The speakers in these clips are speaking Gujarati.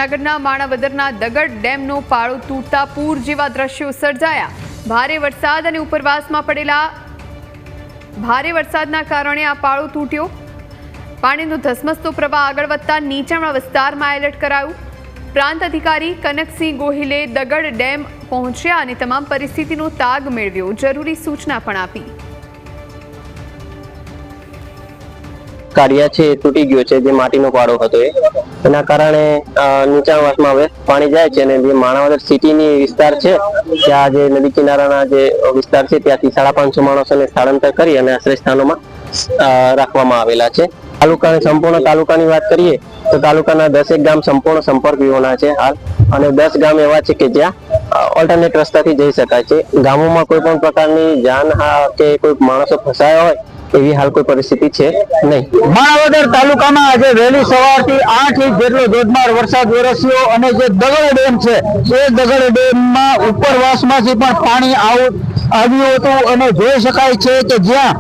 જૂનાગઢના માણાવદરના દગડ ડેમનો પાળો તૂટતા પૂર જેવા દ્રશ્યો સર્જાયા। ભારે વરસાદ અને ઉપરવાસમાં પડેલા ભારે વરસાદના કારણે આ પાળો તૂટ્યો। પાણીનો ધસમસતો પ્રવાહ આગળ વધતા નીચાણવાળા વિસ્તારમાં એલર્ટ કરાયું। પ્રાંત અધિકારી કનકસિંહ ગોહિલે દગડ ડેમ પહોંચ્યા અને તમામ પરિસ્થિતિનો તાગ મેળવ્યો, જરૂરી સૂચના પણ આપી। કાઢિયા છે તૂટી ગયો છે, જે માટીનો પાડો હતો એના કારણે નીચાણવાસમાં હવે પાણી જાય છે અને જે માણાવદર સિટીની વિસ્તાર છે ત્યાં જે નદી કિનારાના જે વિસ્તાર છે ત્યાંથી 550 માણસોને સ્થળાંતર કરી અને આશ્રય સ્થાનોમાં રાખવામાં આવેલા છે। તાલુકાની સંપૂર્ણ તાલુકાની વાત કરીએ તો તાલુકાના 10 ગામ સંપૂર્ણ સંપર્ક વિહોણા છે હાલ, અને 10 ગામ એવા છે કે જ્યાં ઓલ્ટરનેટ રસ્તાથી જઈ શકાય છે। ગામોમાં કોઈ પણ પ્રકારની જાનહાનિ કે કોઈ માણસો ફસાયા હોય એવી હાલ કોઈ પરિસ્થિતિ છે નહીં। માણાવદર તાલુકામાં આજે વહેલી સવારથી 8 ઇંચ જેટલો ધોધમાર વરસાદ વરસ્યો અને જે દગડ ડેમ છે એ દગડ ડેમમાં ઉપરવાસમાંથી પણ પાણી આવ્યું હતું અને જોઈ શકાય છે કે જ્યાં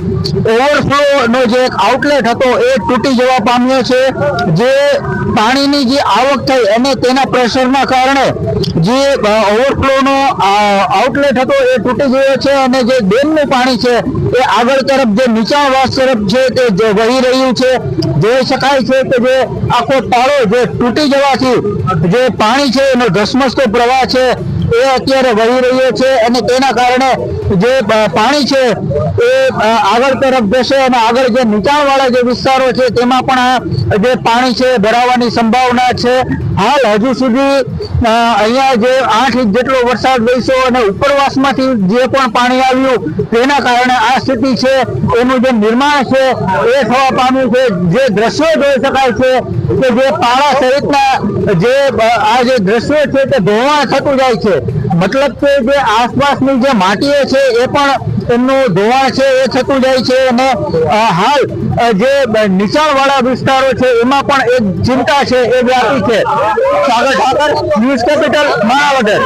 ઓવરફ્લો નો જે એક આઉટલેટ હતો એ તૂટી જવા પામ્યો છે। જે પાણીની જે આવક થઈ અને તેના પ્રેશરના કારણે જે ઓવરફ્લો નો આઉટલેટ હતો એ તૂટી ગયો છે અને જે ડેમનું પાણી છે એ આગળ તરફ જે નીચાણવાસ તરફ છે તે વહી રહ્યું છે। જોઈ શકાય છે કે જે આખો તાળો જે તૂટી જવાથી જે પાણી છે એનો ધસમસતો પ્રવાહ છે એ અત્યારે વહી રહ્યો છે અને તેના કારણે જે પાણી છે એ આગળ તરફ જશે અને આગળ જે નીચાણવાળા જે વિસ્તારો છે તેમાં પણ જે પાણી છે ભરાવાની સંભાવના છે। હાલ હજુ સુધી અહીંયા જે 8 ઇંચ જેટલો વરસાદ વરસ્યો અને ઉપરવાસમાંથી જે પણ પાણી આવ્યું તેના કારણે આ સ્થિતિ છે એનું જે નિર્માણ છે એ થવા પામ્યું છે। જે દ્રશ્યો જોઈ શકાય છે કે જે પાળા સહિતના જે આ જે દ્રશ્યો છે તે ધોવાણ થતું જાય છે, મતલબ કે જે આસપાસની જે માટીઓ છે એ પણ એમનું ધોવાણ છે એ થતું જાય છે અને હાલ જે નીચાણવાળા વિસ્તારો છે એમાં પણ એક ચિંતા છે એ વ્યાપી છે। સાગર ઠાકર, ન્યૂઝ કેપિટલ, માણાવદર।